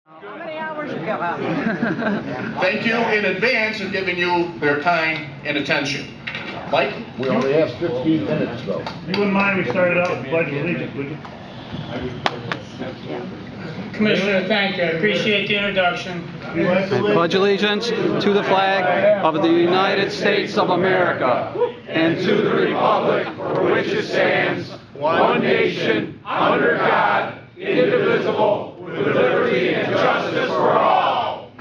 How many hours you got out? Thank you in advance for giving you their time and attention. Mike? We only have 15 minutes though. You wouldn't mind we started out with the Pledge of Allegiance, would you? Commissioner, thank you. I appreciate the introduction. I pledge allegiance to the flag of the United States of America and to the republic for which it stands, one nation, under God, indivisible, with liberty and justice for all.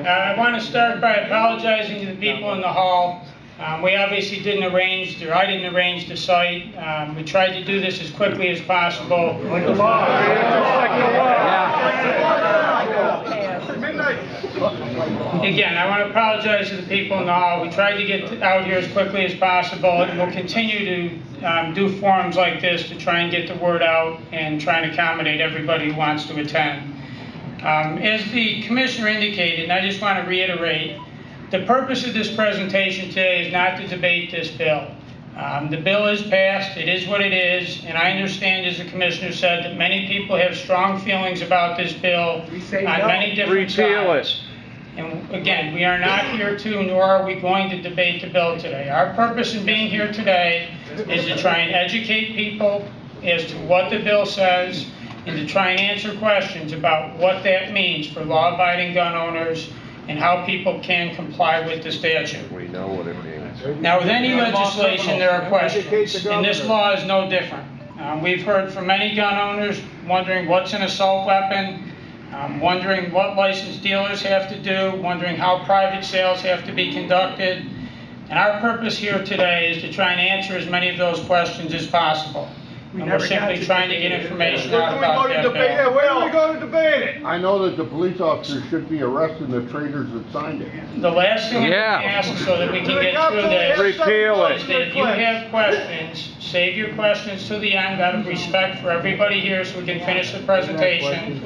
I want to start by apologizing to the people in the hall. We obviously didn't arrange, or I didn't arrange the site. We tried to do this as quickly as possible. Like the law. Again, I want to apologize to the people in the hall. We tried to get out here as quickly as possible, and we'll continue to do forums like this to try and get the word out and try and accommodate everybody who wants to attend. As the commissioner indicated, and I just want to reiterate, the purpose of this presentation today is not to debate this bill. The bill is passed, it is what it is, and I understand, as the commissioner said, that many people have strong feelings about this bill on many different sides. And again, we are not here to, nor are we going to debate the bill today. Our purpose in being here today is to try and educate people as to what the bill says and to try and answer questions about what that means for law-abiding gun owners and how people can comply with the statute. We know what it means. Now, with any legislation, there are questions, and this law is no different. We've heard from many gun owners wondering what's an assault weapon, wondering what licensed dealers have to do, wondering how private sales have to be conducted. And our purpose here today is to try and answer as many of those questions as possible. And we're simply trying to get information out about that bill. Where are we going to debate it? I know that the police officers should be arresting the traitors that signed it. The last thing I'm asking so that we can get through this is that if you have questions, save your questions to the end out of respect for everybody here so we can finish the presentation.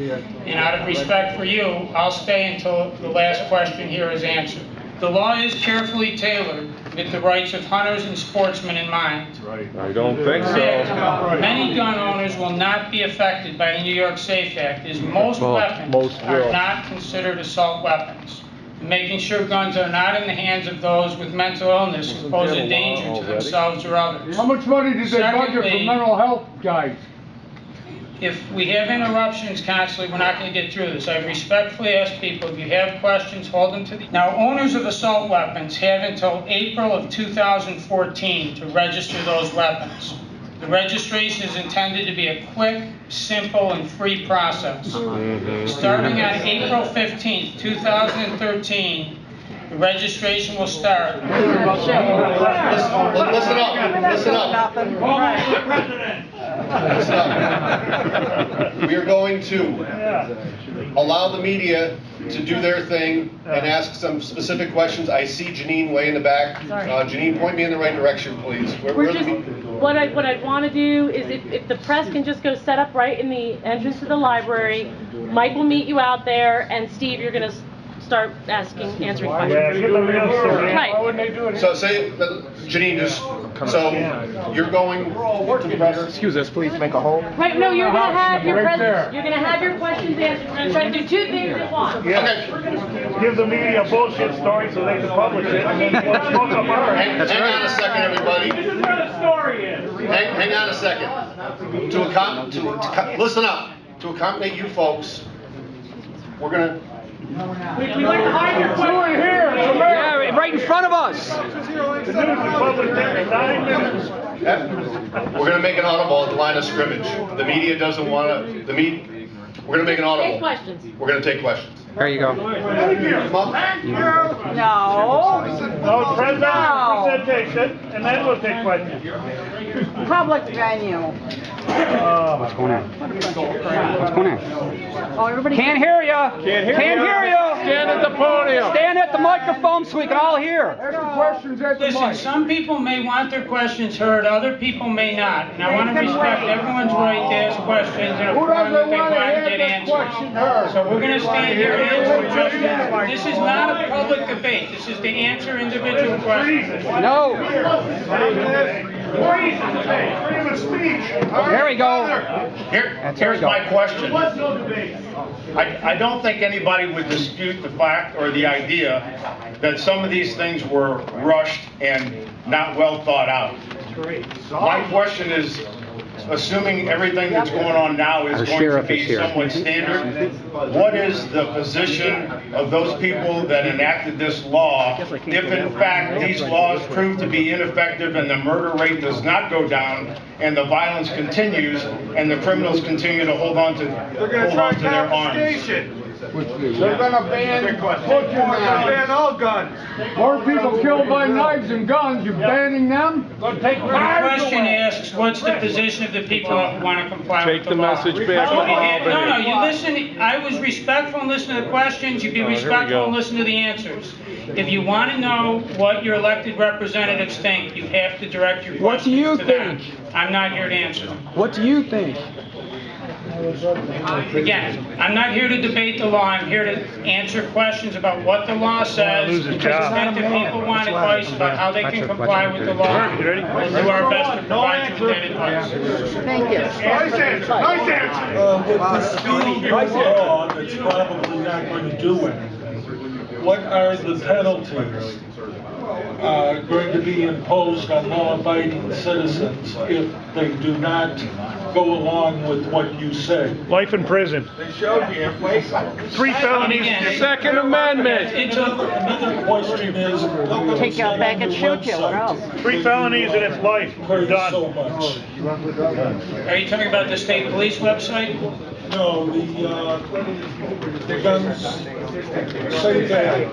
And out of respect for you, I'll stay until the last question here is answered. The law is carefully tailored with the rights of hunters and sportsmen in mind. I don't think so. Many gun owners will not be affected by the New York SAFE Act, as most weapons are not considered assault weapons. Making sure guns are not in the hands of those with mental illness who pose a danger to themselves or others. How much money did they budget for mental health guys? If we have interruptions constantly, we're not going to get through this. I respectfully ask people, if you have questions, hold them to the... Now, owners of assault weapons have until April of 2014 to register those weapons. The registration is intended to be a quick, simple, and free process. Starting on April 15th, 2013, the registration will start. Listen up. We are going to allow the media to do their thing and ask some specific questions. I see Janine way in the back. Janine, point me in the right direction, please. What I want to do is if the press can just go set up right in the entrance to the library, Mike will meet you out there, and Steve, you're going to start answering questions. Right. So say, Janine, just, so you're going to the press. Excuse us, please make a hole. Right, no, you're going to have your presence. You're going to have your questions answered. We're going to try to do two things at once. Okay. Give the media a bullshit story so they can publish it, and then we'll smoke up our Hang on a second, everybody. This is where the story is. Hang on a second. Listen up. To accommodate you folks, we're going to... We like to hide your questions. Yeah, right in front of us. The news is published every 9 minutes. We're going to make an audible at the line of scrimmage. The media doesn't want to... We're going to make an audible. Take questions. We're going to take questions. There you go. Come on. No. Presentation, and then we'll take questions. Public venue. What's going on? What's going on? Oh, everybody. Can't hear you. Can't hear you. Stand at the podium. Stand at the microphone so we can all hear. Questions at the Listen, mic. some people may want their questions heard, other people may not. And I want to respect everyone's right to ask questions in a Who forum that doesn't they want to want to have get this question answered. heard? So we're going to stand here and answer questions. This is not a public debate. This is to answer individual questions. No. Freedom of speech. There we go. Here's my question. There was no debate. I don't think anybody would dispute the fact or the idea that some of these things were rushed and not well thought out. My question is, assuming everything that's going on now is going to be somewhat standard, what is the position of those people that enacted this law if in fact these laws prove to be ineffective and the murder rate does not go down and the violence continues and the criminals continue to hold on to their arms? They're gonna ban all guns. more people killed by knives and guns, you're banning them? The question asks, what's the position of the people who want to comply with the law? Take the message back to Albany. No, you listen, I was respectful and listened to the questions, you be respectful and listen to the answers. If you want to know what your elected representatives think, you have to direct your questions to them. I'm not here to answer them. What do you think? Again, I'm not here to debate the law, I'm here to answer questions about what the law says, to the extent that people want advice about how they can comply with the law. We'll do our best to provide you with that advice. Thank you. Nice answer. Nice answer. With the speed of law that's probably not going to do it, what are the penalties going to be imposed on law-abiding citizens if they do not go along with what you say? Life in prison. They showed you in place. 3 felonies. Second Amendment. Another question is, Take you out back and shoot you, or else. 3 felonies and it's life. We're done. so much. Are you talking about the state police website? No, the guns say that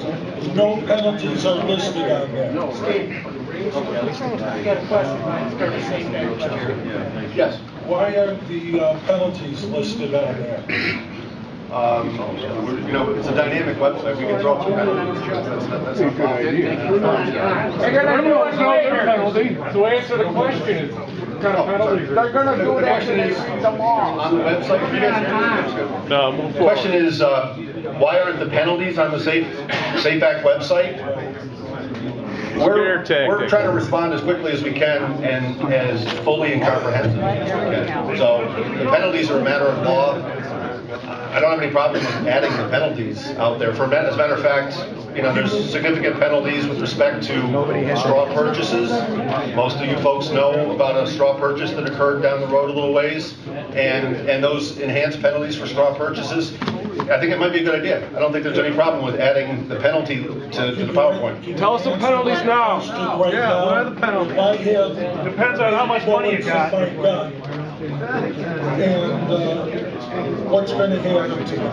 no penalties are listed on there. Yes. Why aren't the penalties listed on there? You know, it's a dynamic website. We can throw up some penalties. That's a good idea. They're gonna do it later. So answer the question. They're gonna do it after they read them all. On the website, you guys. No, move The forward. question is, why aren't the penalties on the Safe Act website? We're trying to respond as quickly as we can and as fully and comprehensively as we can. So the penalties are a matter of law. I don't have any problem with adding the penalties out there. As a matter of fact, you know, there's significant penalties with respect to straw purchases. Most of you folks know about a straw purchase that occurred down the road a little ways, and those enhanced penalties for straw purchases. I think it might be a good idea. I don't think there's any problem with adding the penalty to the PowerPoint. Tell us the penalties now. Yeah, what are the penalties? Depends on how much money you got. And what's going to happen to me?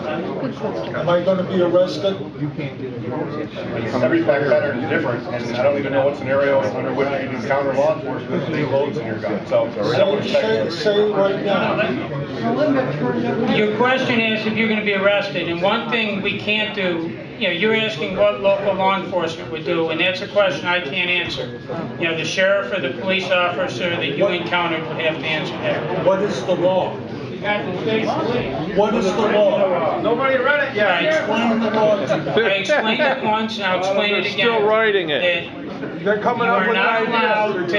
Am I going to be arrested? Every fact pattern is different, and I don't even know what scenario under which you encounter law enforcement with any loads in your gun. So, Say right now. Your question is if you're going to be arrested, and one thing we can't do, you know, you're asking what local law enforcement would do, and that's a question I can't answer. You know, the sheriff or the police officer that you encountered would have to answer that. What is the law? What is the law? Nobody read it yet. Explain the law to me. I explained it once, and I'll explain it again. Still writing it. They're coming up with ideas.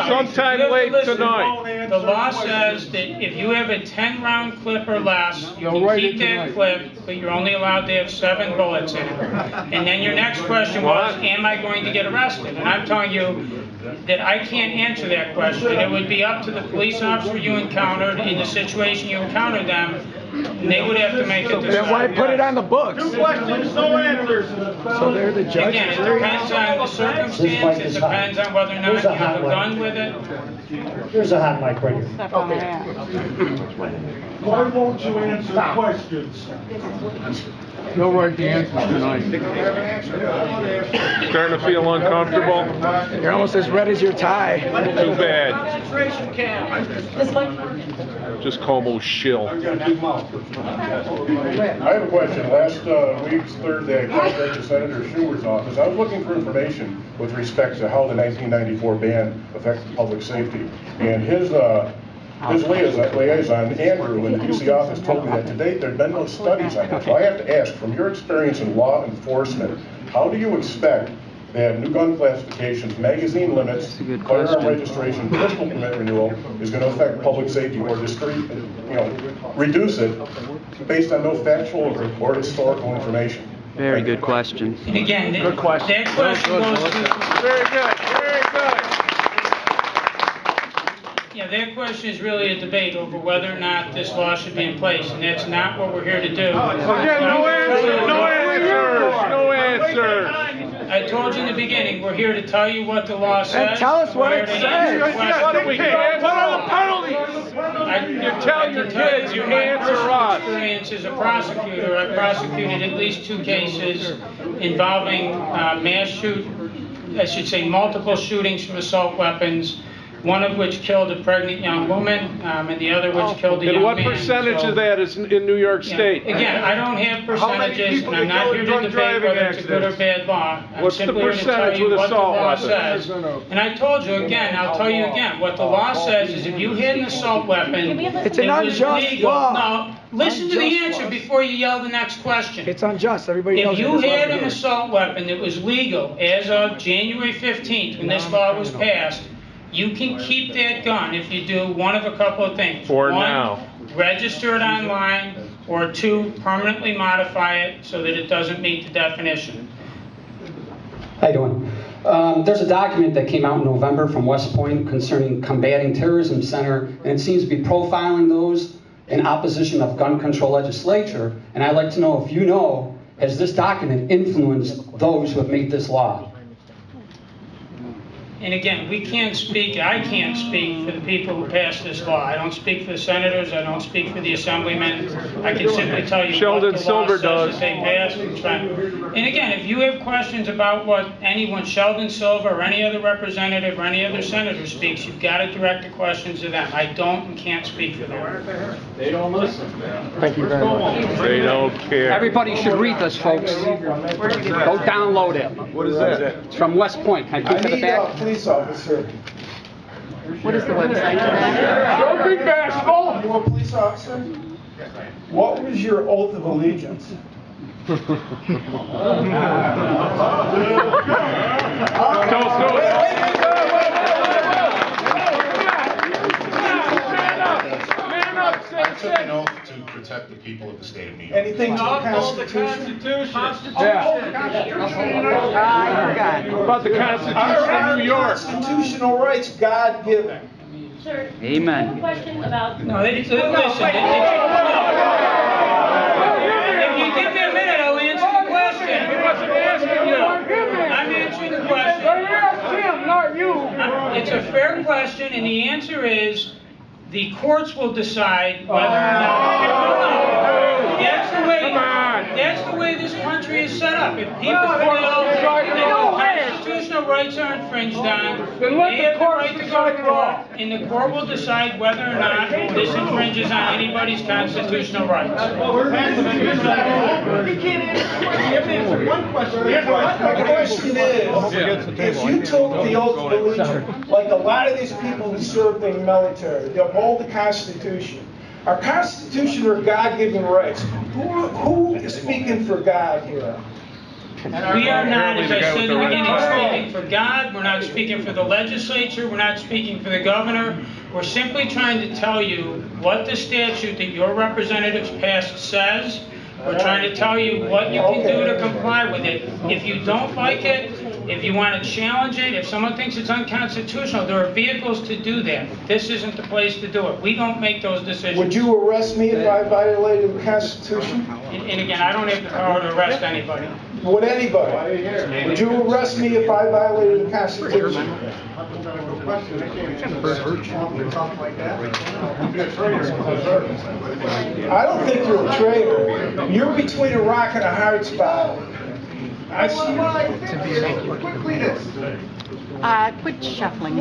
Sometime late tonight. The law says that if you have a 10-round clip or less, you can keep that clip, but you're only allowed to have 7 bullets in it. And then your next question was, am I going to get arrested? And I'm telling you that I can't answer that question. It would be up to the police officer you encountered in the situation you encountered them, and they would have to make a decision. Then why put it on the books? 2 questions, no answers. So they're the judges. Again, it depends on the circumstance, it depends on whether or not you have a gun with it. Here's a hot mic right here. Why won't you answer questions? He'll write the answers tonight. Starting to feel uncomfortable? You're almost as red as your tie. Too bad. Concentration camp. Just Como shill. I have a question. Last week's Thursday, I contacted Senator Schumer's office. I was looking for information with respect to how the 1994 ban affects public safety. And his liaison, Andrew, in the DC office told me that to date there have been no studies on that. So I have to ask, from your experience in law enforcement, how do you expect They have new gun classifications, magazine limits, a good firearm question. registration, pistol permit renewal is going to affect public safety or reduce it based on no factual or historical information. Very good question. And again, that question goes to... Very good, very good. Yeah, that question is really a debate over whether or not this law should be in place, and that's not what we're here to do. Again, no answers, no answers, no answers. I told you in the beginning, we're here to tell you what the law says. And tell us what We're it here to says. answer What are the penalties? You tell your kids, you answer us. Experience as a prosecutor, I prosecuted at least 2 cases involving multiple shootings from assault weapons, one of which killed a pregnant young woman, and the other which killed a young man. And what percentage of that is in New York State? Again, I don't have percentages, and I'm not here to debate whether it's a good or bad law. I'm What's the simply here to tell percentage you with what the assault law weapons? says. And I told you again, I'll tell you again, what the law says is if you had an assault weapon, It's an it was unjust legal. law. No, listen to the Unjust answer law. before you yell the next question. It's unjust, everybody knows If you it. That's why had we an do it. assault weapon that was legal as of January 15th, when this law was passed, you can keep that gun if you do one of a couple of things. For One, now. register it online, or 2, permanently modify it so that it doesn't meet the definition. How you doing? There's a document that came out in November from West Point concerning Combating Terrorism Center, and it seems to be profiling those in opposition of gun control legislature. And I'd like to know if you know, has this document influenced those who have made this law? And again, I can't speak for the people who passed this law. I don't speak for the senators, I don't speak for the assemblymen. I can simply tell you Sheldon what the law Silver says does. that they passed. And again, if you have questions about what anyone, Sheldon Silver or any other representative or any other senator speaks, you've got to direct the questions to them. I don't and can't speak for them. They don't listen. Thank you very much. They don't care. Everybody should read this, folks. Go download it. What is that? It's from West Point. Can I keep it need a back? police officer. What is the website for that? Don't be bashful. You a police officer? What was your oath of allegiance? I took an oath to protect the people of the state of New York. Anything to the Constitution? About the Constitution of New York. Constitutional rights, God given. Sir, Amen. question about... No, listen. If you give me a minute, I'll answer the question. He wasn't asking you. I'm answering the question. Him, not you. It's a fair question, and the answer is the courts will decide whether or not. That's the way this country is set up. If people feel that constitutional rights are infringed on, they have the right to go to court, and the court will decide whether or not this infringes on anybody's constitutional rights. My question is, if you took the oath of allegiance, like a lot of these people who served in the military, they uphold the Constitution. Our Constitution are God-given rights. Who is speaking for God here? We are not, as I said in the beginning, speaking for God. We're not speaking for the legislature. We're not speaking for the governor. We're simply trying to tell you what the statute that your representatives passed says. We're trying to tell you what you can do to comply with it. If you don't like it, if you want to challenge it, if someone thinks it's unconstitutional, there are vehicles to do that. This isn't the place to do it. We don't make those decisions. Would you arrest me if I violated the Constitution? And again, I don't have the power to arrest anybody. Would anybody? Would you arrest me if I violated the Constitution? I don't think you're a traitor. You're between a rock and a hard spot. I see. Quit shuffling. He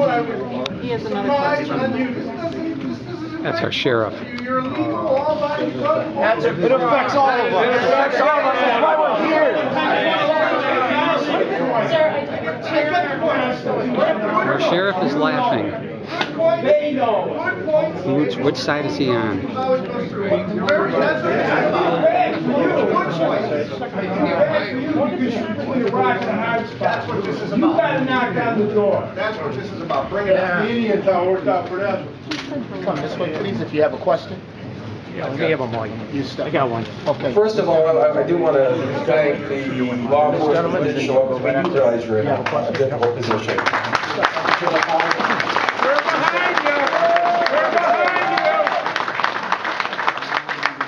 has another question. That's our sheriff. It affects all of us. It affects all of us. That's why we're here. Our sheriff is laughing. Which side is he on? That's what this is about. You gotta knock on the door. That's what this is about. Bring it up. The Indian town worked out for them. Come this way, please, if you have a question. We have a mic. I got one. Okay. First of all, I do want to thank the law enforcement for show up. We do realize you're in a difficult position. We're behind you. We're behind you.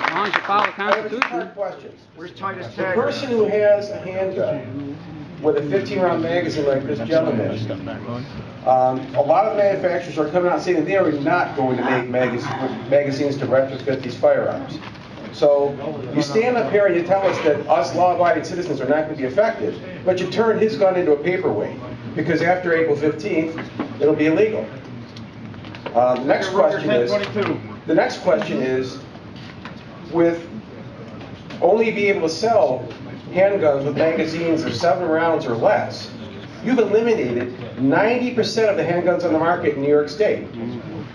As long as you follow the Constitution. Questions. Where's Titus The Tag? person who has a handgun with a 15-round magazine like this gentleman, a lot of manufacturers are coming out saying that they are not going to make magazines to retrofit these firearms. So you stand up here and you tell us that us law-abiding citizens are not going to be affected, but you turn his gun into a paperweight because after April 15th, it'll be illegal. The next question is, with only be able to sell handguns with magazines of 7 rounds or less, you've eliminated 90% of the handguns on the market in New York State.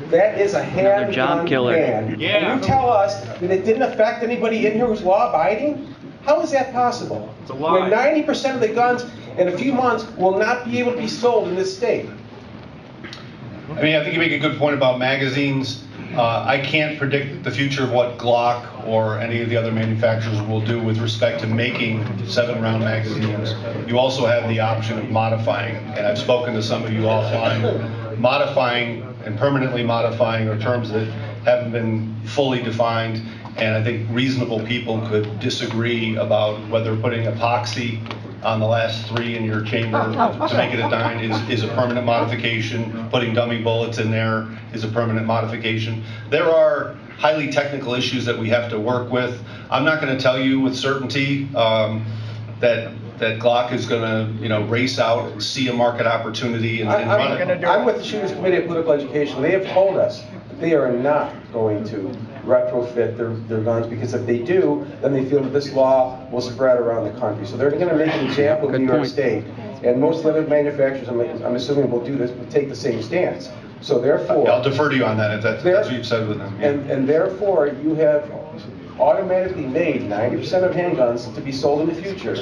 That is a handgun ban. Yeah. And you tell us that it didn't affect anybody in here who's law-abiding? How is that possible? It's a lie. When 90% of the guns in a few months will not be able to be sold in this state. I mean, I think you make a good point about magazines. I can't predict the future of what Glock or any of the other manufacturers will do with respect to making 7-round magazines. You also have the option of modifying, and I've spoken to some of you offline. Modifying and permanently modifying are terms that haven't been fully defined, and I think reasonable people could disagree about whether putting epoxy on the last 3 in your chamber to make it a 9 is a permanent modification. Putting dummy bullets in there is a permanent modification. There are highly technical issues that we have to work with. I'm not going to tell you with certainty that Glock is going to, race out, see a market opportunity and run it. I'm with the Shooters Committee of Political Education. They have told us that they are not going to retrofit their guns, because if they do, then they feel that this law will spread around the country. So they're going to make an example of New York State, and most of the other manufacturers, I'm assuming, will do this, will take the same stance. So therefore, I'll defer to you on that if that's what you've said with them. Yeah. And therefore, you have automatically made 90% of handguns to be sold in the future,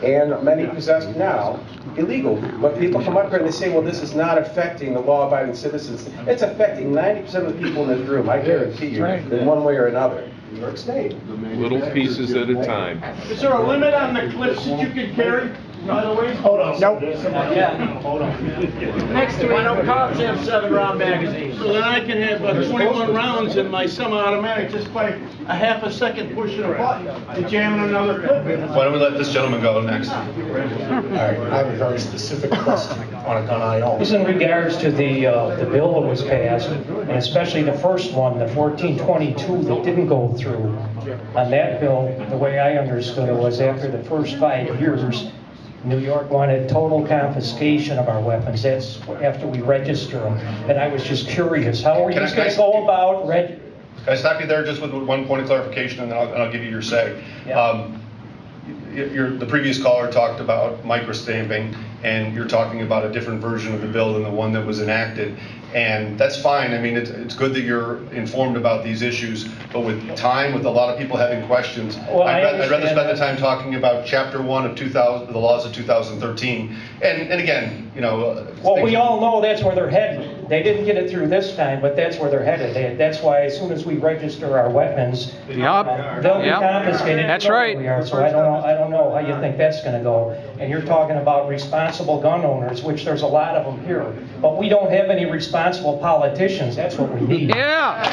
and many possessed now, illegal. But people come up here and they say, well, this is not affecting the law-abiding citizens. It's affecting 90% of the people in this room, I guarantee you, in one way or another. New York State. Little pieces at a time. Is there a limit on the clips that you can carry? By the way? Hold on. Nope. Hold on. Next to why don't cops have 7-round magazines? So then I can have 21 rounds in my semi-automatic just by a half a second pushing a button and jamming another clip in. Why don't we let this gentleman go next? All right, I have a very specific question on a gun I own. This is in regards to the bill that was passed, and especially the first one, the 1422 that didn't go through. On that bill, the way I understood it was after the first 5 years, New York wanted total confiscation of our weapons. That's after we register them. And I was just curious, how are you going to go about Can I stop you there just with one point of clarification, and then I'll give you your say. Yeah. The previous caller talked about microstamping, and you're talking about a different version of the bill than the one that was enacted. And that's fine. I mean, it's good that you're informed about these issues, but with time, with a lot of people having questions, I'd rather spend the time talking about Chapter 1 of the laws of 2013. And again, Well, we all know that's where they're headed. They didn't get it through this time, but that's where they're headed. That's why as soon as we register our weapons, they'll be confiscated. That's right. So I don't know how you think that's going to go. And you're talking about responsible gun owners, which there's a lot of them here. But we don't have any responsible politicians. That's what we need. Yeah.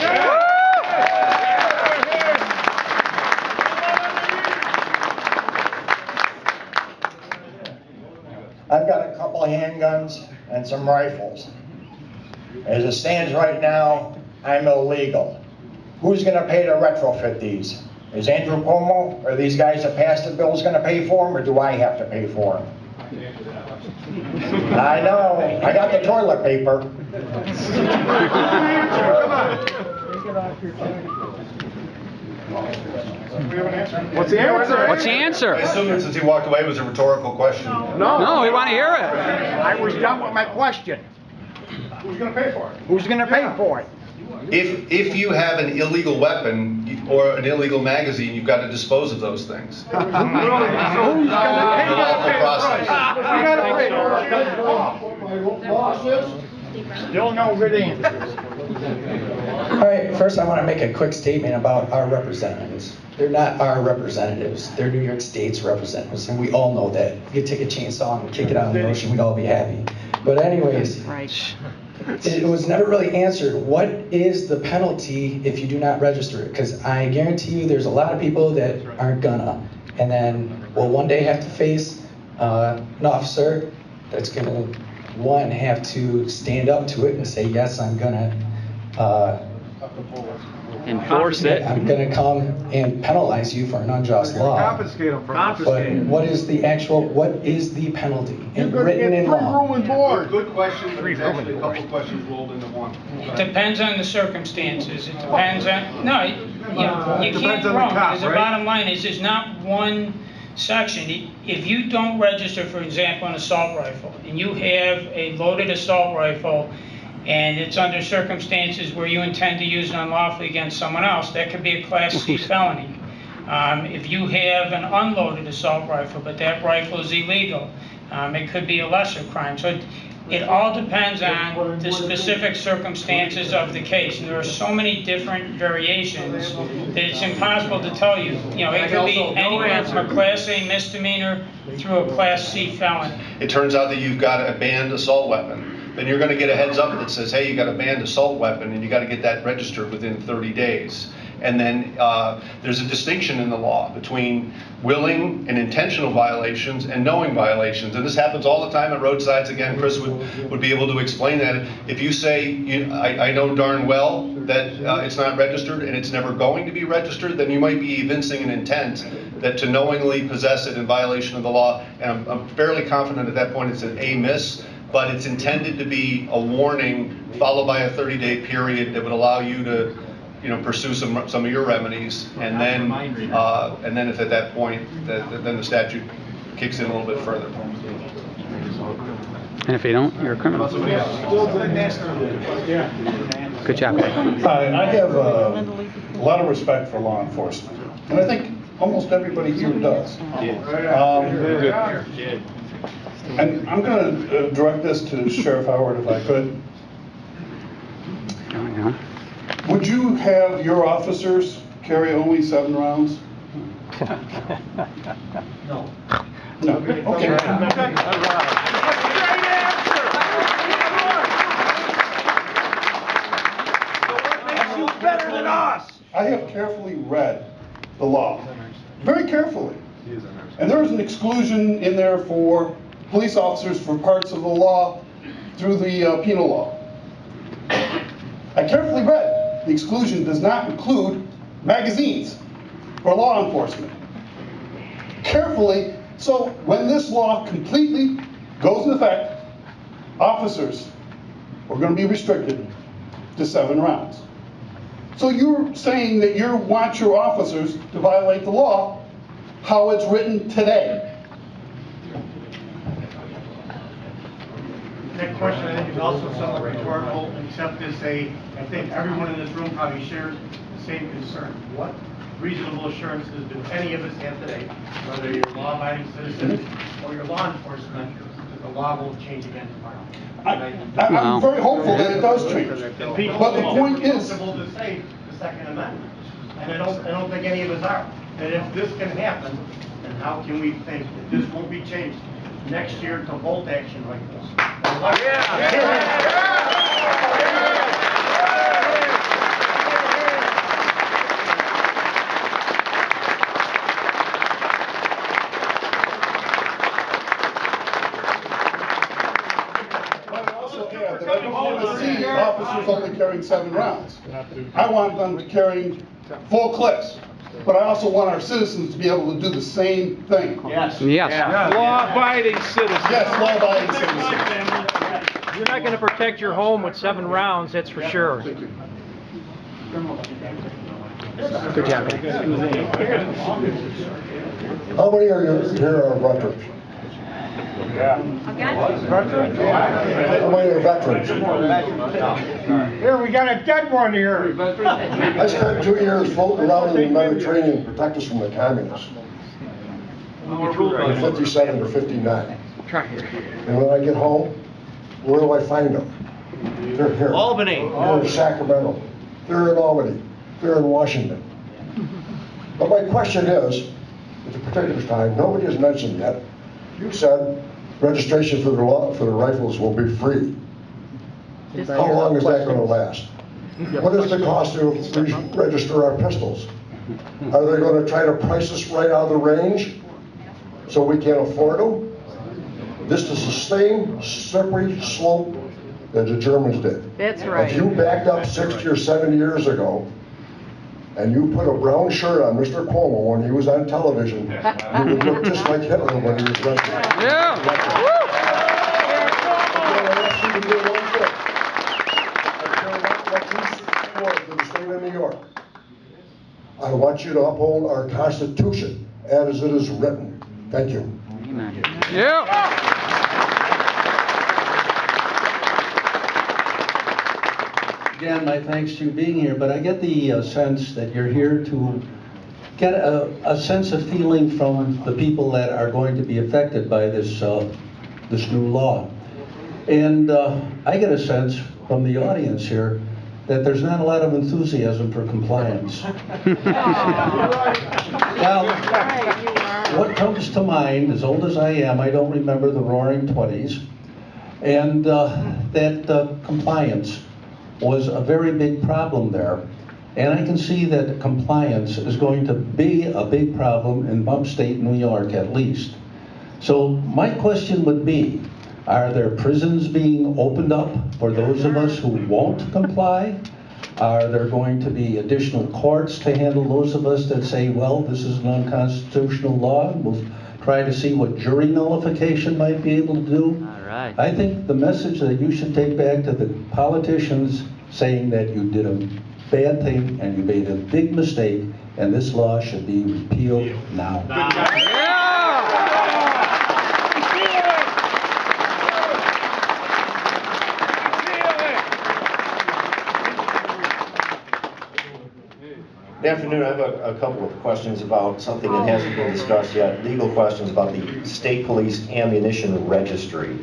I've got a couple of handguns and some rifles. As it stands right now, I'm illegal. Who's going to pay to retrofit these? Is Andrew Cuomo or these guys that passed the bills going to pay for them, or do I have to pay for them? I know. I got the toilet paper. What's the answer? What's the answer? I assume that since he walked away, it was a rhetorical question. No, we want to hear it. I was done with my question. Who's going to pay for it? Who's going to pay for it? If you have an illegal weapon, or an illegal magazine, you've got to dispose of those things. Who's gonna pay Still no good answers. All right, first I want to make a quick statement about our representatives. They're not our representatives. They're New York State's representatives, and we all know that. If you could take a chainsaw and kick it out of the ocean, we'd all be happy. But anyways, it was never really answered. What is the penalty if you do not register it? Because I guarantee you there's a lot of people that aren't gonna, and then will one day have to face an officer that's gonna, one, have to stand up to it and say, yes, I'm gonna Enforce it. I'm gonna come and penalize you for an unjust law. Confiscate them. But what is the actual, what is the penalty? And written in law. Good question, but it's actually a couple questions rolled into one. It depends on the circumstances. It depends on, no, you can't wrong, because the bottom line is there's not one section. If you don't register, for example, an assault rifle, and you have a loaded assault rifle, and it's under circumstances where you intend to use it unlawfully against someone else, that could be a Class C felony. If you have an unloaded assault rifle, but that rifle is illegal, it could be a lesser crime. So it all depends on the specific circumstances of the case. And there are so many different variations that it's impossible to tell you. You know, it could be anywhere from a Class A misdemeanor through a Class C felony. It turns out that you've got a banned assault weapon. Then you're going to get a heads up that says, hey, you got a banned assault weapon, and you got to get that registered within 30 days. And then there's a distinction in the law between willing and intentional violations and knowing violations. And this happens all the time at roadsides. Again, Chris would be able to explain that. If you say, I know darn well that it's not registered and it's never going to be registered, then you might be evincing an intent that to knowingly possess it in violation of the law. And I'm fairly confident at that point it's an A miss, but it's intended to be a warning followed by a 30-day period that would allow you to pursue some of your remedies, and then if at that point, then the statute kicks in a little bit further. And if you don't, you're a criminal. Good job. I have a lot of respect for law enforcement, and I think almost everybody here does. And I'm going to direct this to Sheriff Howard if I could. Would you have your officers carry only 7 rounds? No. No. Okay. Better than us. I have carefully read the law, very carefully. And there is an exclusion in there for police officers for parts of the law through the penal law. I carefully read. The exclusion does not include magazines for law enforcement. Carefully, so when this law completely goes into effect, officers are going to be restricted to 7 rounds. So you're saying that you want your officers to violate the law how it's written today. That question, I think, is also somewhat rhetorical, except to say, I think everyone in this room probably shares the same concern. What reasonable assurances do any of us have today, whether you're law-abiding citizens or your law enforcement, that the law won't change again tomorrow? I'm very hopeful that it does change. But the point is, comfortable to say the Second Amendment, and I don't think any of us are. And if this can happen, then how can we think that this won't be changed next year to bolt action like this? I don't want to see officers only carrying 7 rounds. I want them carrying full clips. But I also want our citizens to be able to do the same thing. Yes. Law-abiding citizens. Yes, law-abiding citizens. You're not going to protect your home with 7 rounds, that's for sure. Good job. How many are here are Rutgers? How many are veterans? Here, we got a dead one here. I spent 2 years floating around in the Mediterranean to protect us from the communists. From 57 to 59. And when I get home, where do I find them? They're here. Albany. They're in Sacramento. They're in Albany. They're in Washington. But my question is, at the particular time, nobody has mentioned yet, you said registration for the rifles will be free. How long is that going to last? What is the cost to register our pistols? Are they going to try to price us right out of the range so we can't afford them? This is the same slippery slope that the Germans did. That's right. If you backed up 60 or 70 years ago and you put a brown shirt on Mr. Cuomo when he was on television, you would look just like Hitler when he was president. Yeah. For the state of New York, I want you to uphold our Constitution as it is written. Thank you. Yeah. Again, my thanks to you being here, but I get the sense that you're here to get a sense of feeling from the people that are going to be affected by this new law. And I get a sense from the audience here that there's not a lot of enthusiasm for compliance. Now, what comes to mind, as old as I am, I don't remember the Roaring '20s, and that compliance was a very big problem there. And I can see that compliance is going to be a big problem in upstate New York at least. So my question would be, are there prisons being opened up for those of us who won't comply? Are there going to be additional courts to handle those of us that say, well, this is an unconstitutional law? We'll try to see what jury nullification might be able to do. All right. I think the message that you should take back to the politicians saying that you did a bad thing and you made a big mistake and this law should be repealed now. Good afternoon. I have a couple of questions about something that hasn't been discussed yet, legal questions about the State Police Ammunition Registry.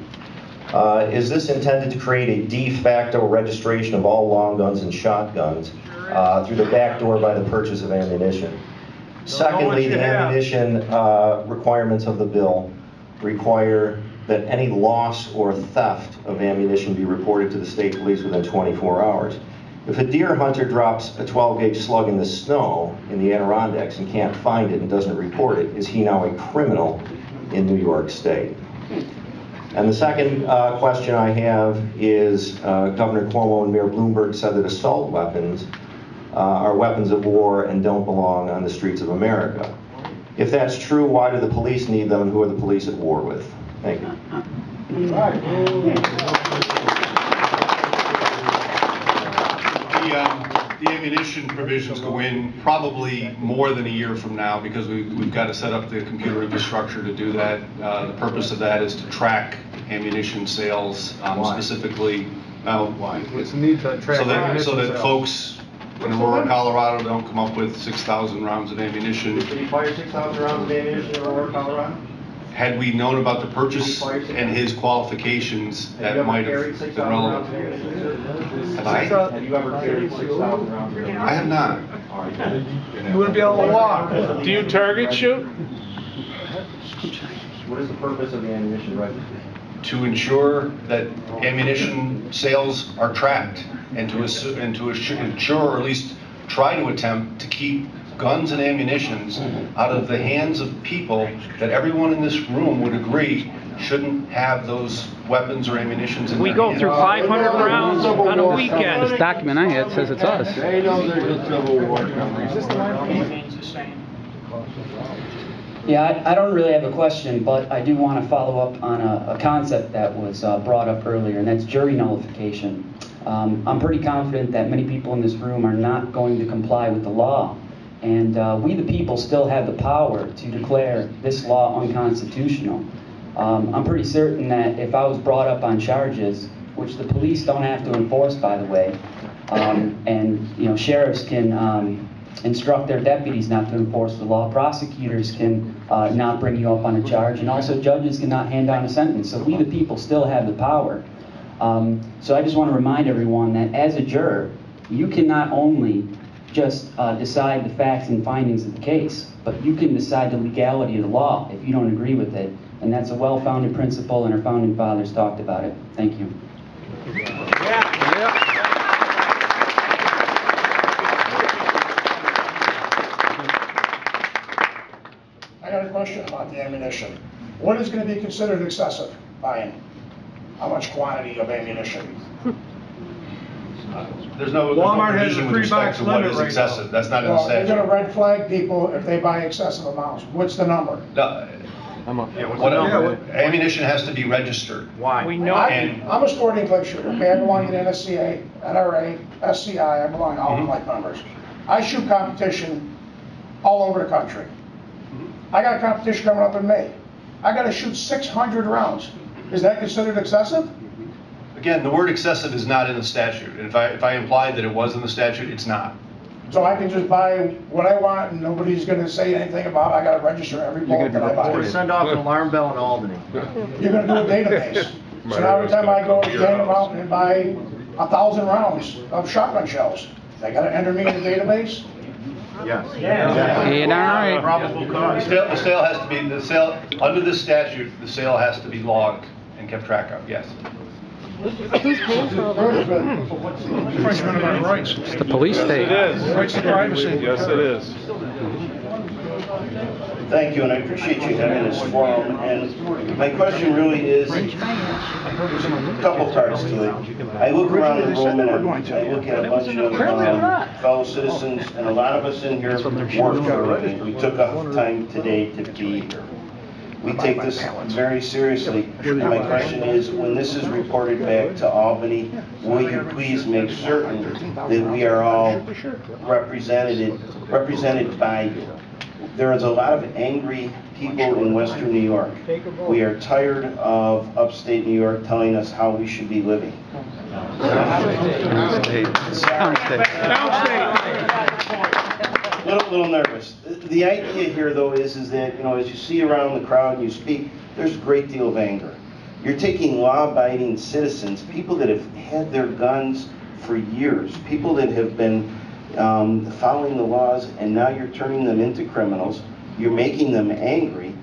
Is this intended to create a de facto registration of all long guns and shotguns through the back door by the purchase of ammunition? Secondly, the ammunition requirements of the bill require that any loss or theft of ammunition be reported to the state police within 24 hours. If a deer hunter drops a 12-gauge slug in the snow in the Adirondacks and can't find it and doesn't report it, is he now a criminal in New York State? And the second question I have is Governor Cuomo and Mayor Bloomberg said that assault weapons are weapons of war and don't belong on the streets of America. If that's true, why do the police need them and who are the police at war with? Thank you. The ammunition provisions go in probably more than a year from now because we've got to set up the computer infrastructure to do that. The purpose of that is to track ammunition sales specifically. It's a need to track so that folks in Aurora, Colorado don't come up with 6,000 rounds of ammunition. Did you fire 6,000 rounds of ammunition in Aurora, Colorado? Had we known about the purchase and his qualifications, that might have been relevant. Have I? Have you ever carried 6,000 rounds of ammunition? I have not. You wouldn't be able to walk. Do you target shoot? What is the purpose of the ammunition registry? To ensure that ammunition sales are tracked and to ensure, or at least try to attempt to keep guns and ammunitions out of the hands of people that everyone in this room would agree shouldn't have those weapons or ammunitions in We their go hands. through 500 rounds on a weekend. This document I had says it's us. They know there's a civil war coming. Yeah, I don't really have a question, but I do want to follow up on a concept that was brought up earlier, and that's jury nullification. I'm pretty confident that many people in this room are not going to comply with the law. And we the people still have the power to declare this law unconstitutional. I'm pretty certain that if I was brought up on charges, which the police don't have to enforce, by the way, and sheriffs can instruct their deputies not to enforce the law, prosecutors can not bring you up on a charge, and also judges cannot hand down a sentence. So we, the people, still have the power. So I just want to remind everyone that as a juror, you can not only just decide the facts and findings of the case, but you can decide the legality of the law if you don't agree with it. And that's a well-founded principle, and our founding fathers talked about it. Thank you. I got a question about the ammunition. What is going to be considered excessive buying? How much quantity of ammunition? There's no Walmart has a provision with respect $3 to what limit is right excessive. now. That's not in the Well, they're statute. going to red flag people if they buy excessive amounts. What's the number? No, ammunition has to be registered. Why? We know. I'm a sporting clay shooter. Okay, I belong to the NSCA, NRA, SCI. I belong to all of my members. I shoot competition all over the country. I got a competition coming up in May. I got to shoot 600 rounds. Is that considered excessive? Again, the word excessive is not in the statute. If I implied that it was in the statute, it's not. So I can just buy what I want and nobody's going to say anything about it. I got to register every bullet that I buy. Send off an alarm bell in Albany. You're going to do a database. So now every time I go to Cannon Mountain and buy 1,000 rounds of shotgun shells, they got to enter me in the database? Yes. Yeah. Probable cause. The sale has to be, under this statute, the sale has to be logged and kept track of, yes. Who's paying for all that? Infringement of our rights. It's the police state. It is. Rights to privacy. Yes, it is. Thank you, and I appreciate you having this forum. And my question really is, there's a couple parts to it. I look around the room and I look at a bunch of fellow citizens, and a lot of us in here work for a living. We took up time today to be here. We take this very seriously. And my question is, when this is reported back to Albany, will you please make certain that we are all represented by you? There is a lot of angry people in Western New York. We are tired of upstate New York telling us how we should be living. Little nervous. The idea here, though, is that, as you see around the crowd and you speak, there's a great deal of anger. You're taking law-abiding citizens, people that have had their guns for years, people that have been following the laws, and now you're turning them into criminals. You're making them angry.